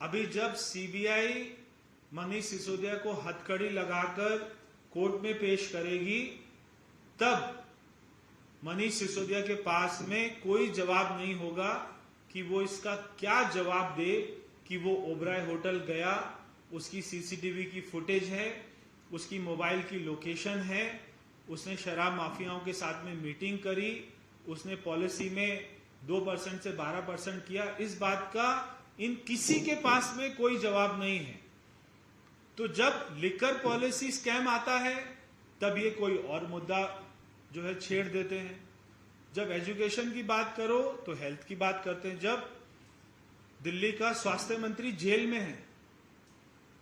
अभी जब सीबीआई मनीष सिसोदिया को हथकड़ी लगाकर कोर्ट में पेश करेगी, तब मनीष सिसोदिया के पास में कोई जवाब नहीं होगा कि वो इसका क्या जवाब दे कि वो ओबराय होटल गया, उसकी सीसीटीवी की फुटेज है, उसकी मोबाइल की लोकेशन है, उसने शराब माफियाओं के साथ में मीटिंग करी, उसने पॉलिसी में 2% से 12% किया। इस बात का इन किसी के पास में कोई जवाब नहीं है। तो जब लिकर पॉलिसी स्कैम आता है तब ये कोई और मुद्दा जो है छेड़ देते हैं। जब एजुकेशन की बात करो तो हेल्थ की बात करते हैं। जब दिल्ली का स्वास्थ्य मंत्री जेल में है,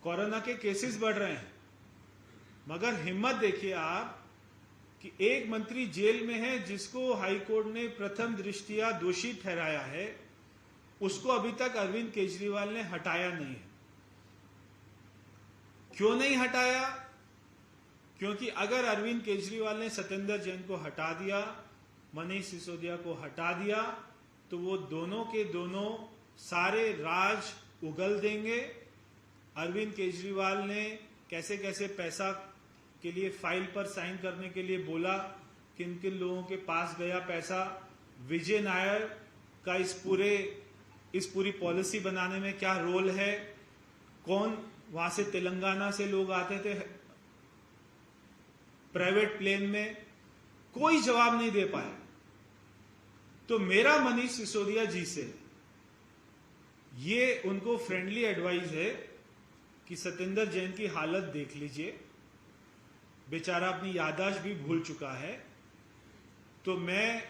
कोरोना के केसेस बढ़ रहे हैं, मगर हिम्मत देखिए आप कि एक मंत्री जेल में है जिसको हाईकोर्ट ने प्रथम दृष्टया दोषी ठहराया है, उसको अभी तक अरविंद केजरीवाल ने हटाया नहीं है। क्यों नहीं हटाया? क्योंकि अगर अरविंद केजरीवाल ने सत्येंद्र जैन को हटा दिया, मनीष सिसोदिया को हटा दिया, तो वो दोनों के दोनों सारे राज उगल देंगे। अरविंद केजरीवाल ने कैसे कैसे पैसा के लिए फाइल पर साइन करने के लिए बोला, किन किन लोगों के पास गया पैसा, विजय नायर का इस पूरी पॉलिसी बनाने में क्या रोल है, कौन वहां से तेलंगाना से लोग आते थे प्राइवेट प्लेन में, कोई जवाब नहीं दे पाए। तो मेरा मनीष सिसोदिया जी से ये उनको फ्रेंडली एडवाइस है कि सत्येंद्र जैन की हालत देख लीजिए, बेचारा अपनी याददाश्त भी भूल चुका है। तो मैं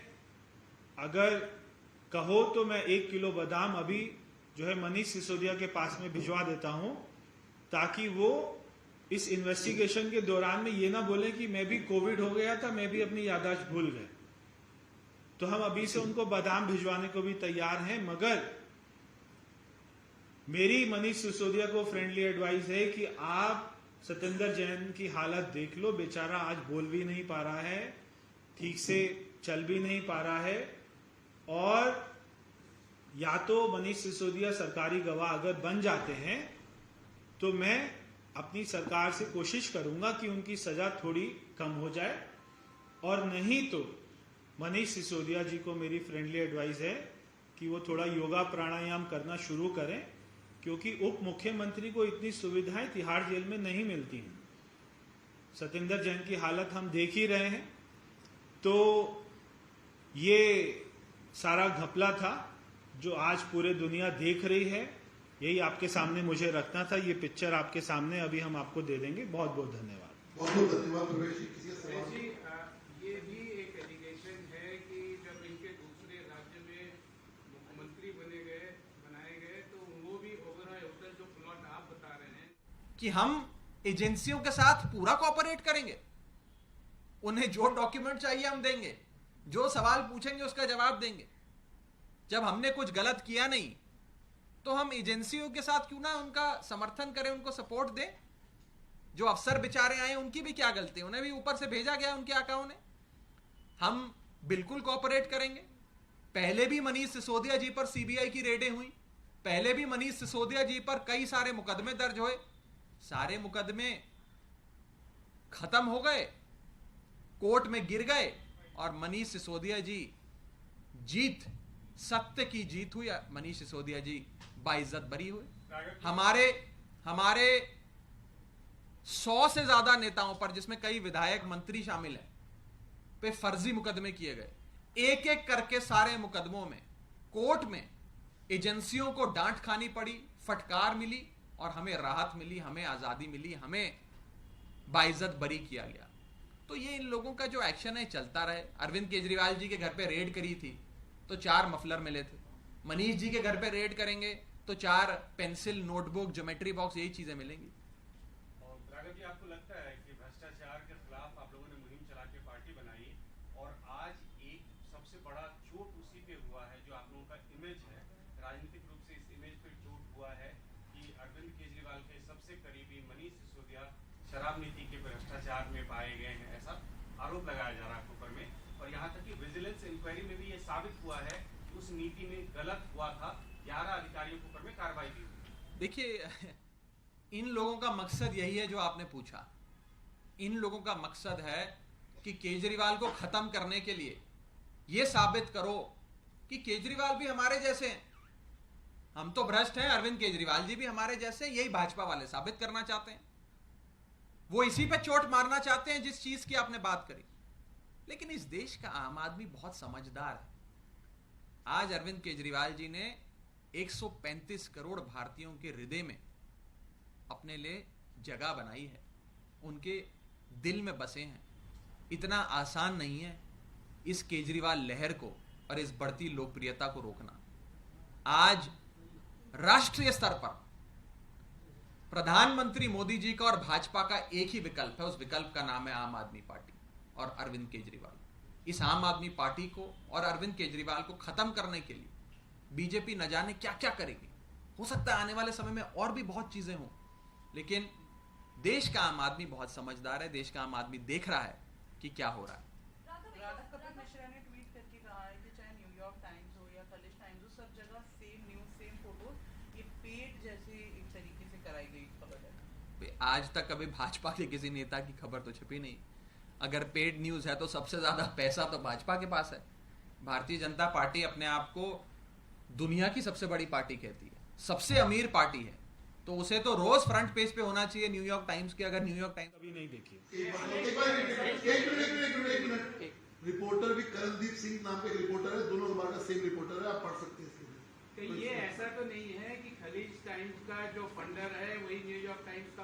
अगर कहो तो मैं 1 किलो बादाम अभी जो है मनीष सिसोदिया के पास में भिजवा देता हूं, ताकि वो इस इन्वेस्टिगेशन के दौरान में ये ना बोले कि मैं भी कोविड हो गया था, मैं भी अपनी याददाश्त भूल गए। तो हम अभी से उनको बादाम भिजवाने को भी तैयार हैं। मगर मेरी मनीष सिसोदिया को फ्रेंडली एडवाइस है कि आप सत्येंद्र जैन की हालत देख लो, बेचारा आज बोल भी नहीं पा रहा है, ठीक से चल भी नहीं पा रहा है, और या तो मनीष सिसोदिया सरकारी गवाह अगर बन जाते हैं तो मैं अपनी सरकार से कोशिश करूंगा कि उनकी सजा थोड़ी कम हो जाए, और नहीं तो मनीष सिसोदिया जी को मेरी फ्रेंडली एडवाइस है कि वो थोड़ा योगा प्राणायाम करना शुरू करें, क्योंकि उप मुख्यमंत्री को इतनी सुविधाएं तिहाड़ जेल में नहीं मिलती हैं। सत्येंद्र जैन की हालत हम देख ही रहे हैं। तो ये सारा घपला था जो आज पूरे दुनिया देख रही है, यही आपके सामने मुझे रखना था। ये पिक्चर आपके सामने अभी हम आपको दे देंगे। बहुत बहुत धन्यवाद। बहुत बहुत धन्यवाद प्रवेश जी। किसी का सवाल? जी, ये भी एक एलिगेशन है कि जब इनके दूसरे राज्य में मुख्यमंत्री बनाए गए तो वो भी ओबराय होटल जो प्लॉट आप बता रहे हैं कि हम एजेंसियों के साथ पूरा कोऑपरेट करेंगे, उन्हें जो डॉक्यूमेंट चाहिए हम देंगे, जो सवाल पूछेंगे उसका जवाब देंगे। जब हमने कुछ गलत किया नहीं तो हम एजेंसियों के साथ क्यों ना उनका समर्थन करें, उनको सपोर्ट दें। जो अफसर बेचारे आए उनकी भी क्या गलती, उन्हें भी ऊपर से भेजा गया उनके आकाओं ने। हम बिल्कुल कोऑपरेट करेंगे। पहले भी मनीष सिसोदिया जी पर सीबीआई की रेडें हुई, पहले भी मनीष सिसोदिया जी पर कई सारे मुकदमे दर्ज हुए, सारे मुकदमे खत्म हो गए, कोर्ट में गिर गए, और मनीष सिसोदिया जी जीत, सत्य की जीत हुई। मनीष सिसोदिया जी बाइज्जत बरी हुए। हमारे 100 से ज्यादा नेताओं पर, जिसमें कई विधायक मंत्री शामिल हैं, पे फर्जी मुकदमे किए गए। एक एक करके सारे मुकदमों में कोर्ट में एजेंसियों को डांट खानी पड़ी, फटकार मिली, और हमें राहत मिली, हमें आजादी मिली, हमें बाइज्जत बरी किया गया। तो ये इन लोगों का जो एक्शन है चलता रहे। अरविंद केजरीवाल जी के घर पे रेड करी थी तो 4 मफलर मिले थे। मनीष जी के घर पे रेड करेंगे तो 4 पेंसिल, नोटबुक, ज्योमेट्री बॉक्स, यही चीजें मिलेंगी। और राघव जी, आपको लगता है कि भ्रष्टाचार के खिलाफ आप लोगों ने मुहिम चला के पार्टी बनाई, और आज एक सबसे बड़ा चोट उसी पे हुआ है जो आप लोगों का इमेज है, राजनीतिक रूप से इस इमेज पे चोट हुआ है कि अरविंद केजरीवाल के सबसे करीबी मनीष सिसोदिया शराब नीति के भ्रष्टाचार में पाए गए हैं, ऐसा आरोप लगाया जा रहा है ऊपर में। और यहाँ तक कि विजिलेंस इंक्वायरी में भी ये साबित हुआ है कि उस नीति में गलत हुआ था, 11 अधिकारियों के ऊपर में कार्रवाई की हुई। देखिए, इन लोगों का मकसद यही है जो आपने पूछा। इन लोगों का मकसद है कि केजरीवाल को खत्म करने के लिए यह साबित करो कि केजरीवाल भी हमारे जैसे हैं, हम तो भ्रष्ट हैं, अरविंद केजरीवाल जी भी हमारे जैसे हैं। यही भाजपा वाले साबित करना चाहते हैं। वो इसी पे चोट मारना चाहते हैं जिस चीज की आपने बात करी। लेकिन इस देश का आम आदमी बहुत समझदार है। आज अरविंद केजरीवाल जी ने 135 करोड़ भारतीयों के हृदय में अपने लिए जगह बनाई है, उनके दिल में बसे हैं। इतना आसान नहीं है इस केजरीवाल लहर को और इस बढ़ती लोकप्रियता को रोकना। आज राष्ट्रीय स्तर पर प्रधानमंत्री मोदी जी का और भाजपा का एक ही विकल्प है, उस विकल्प का नाम है आम आदमी पार्टी और अरविंद केजरीवाल। इस आम आदमी पार्टी को और अरविंद केजरीवाल को खत्म करने के लिए बीजेपी न जाने क्या क्या करेगी। हो सकता है आने वाले समय में और भी बहुत चीजें हों, लेकिन देश का आम आदमी बहुत समझदार है। देश का आम आदमी देख रहा है कि क्या हो रहा है। राधा कपिल मिश्रा ने ट्वीट करके कहा है कि चाहे न्यूयॉर्क टाइम्स हो या कलिश टाइम्स हो, सब जगह सेम न्यूज सेम फोटोज, ये पेड जैसे एक तरीके से कराई गई खबर है। आज तक कभी भाजपा के किसी नेता की खबर तो छपी नहीं। अगर पेड न्यूज है तो सबसे ज्यादा पैसा तो भाजपा के पास है। भारतीय जनता पार्टी अपने आप को दुनिया की सबसे बड़ी पार्टी कहती है, सबसे अमीर पार्टी है, तो उसे तो रोज फ्रंट पेज पे होना चाहिए न्यूयॉर्क टाइम्स के। अगर न्यूयॉर्क टाइम्स कभी नहीं देखी। एक मिनट, रिपोर्टर भी करणदीप सिंह नाम का एक रिपोर्टर है, दोनों हमारा सेम रिपोर्टर है, आप पढ़ सकते हैं इसके लिए। तो ये ऐसा तो नहीं है कि खलीज टाइम्स का जो फंडर है वही न्यूयॉर्क टाइम्स का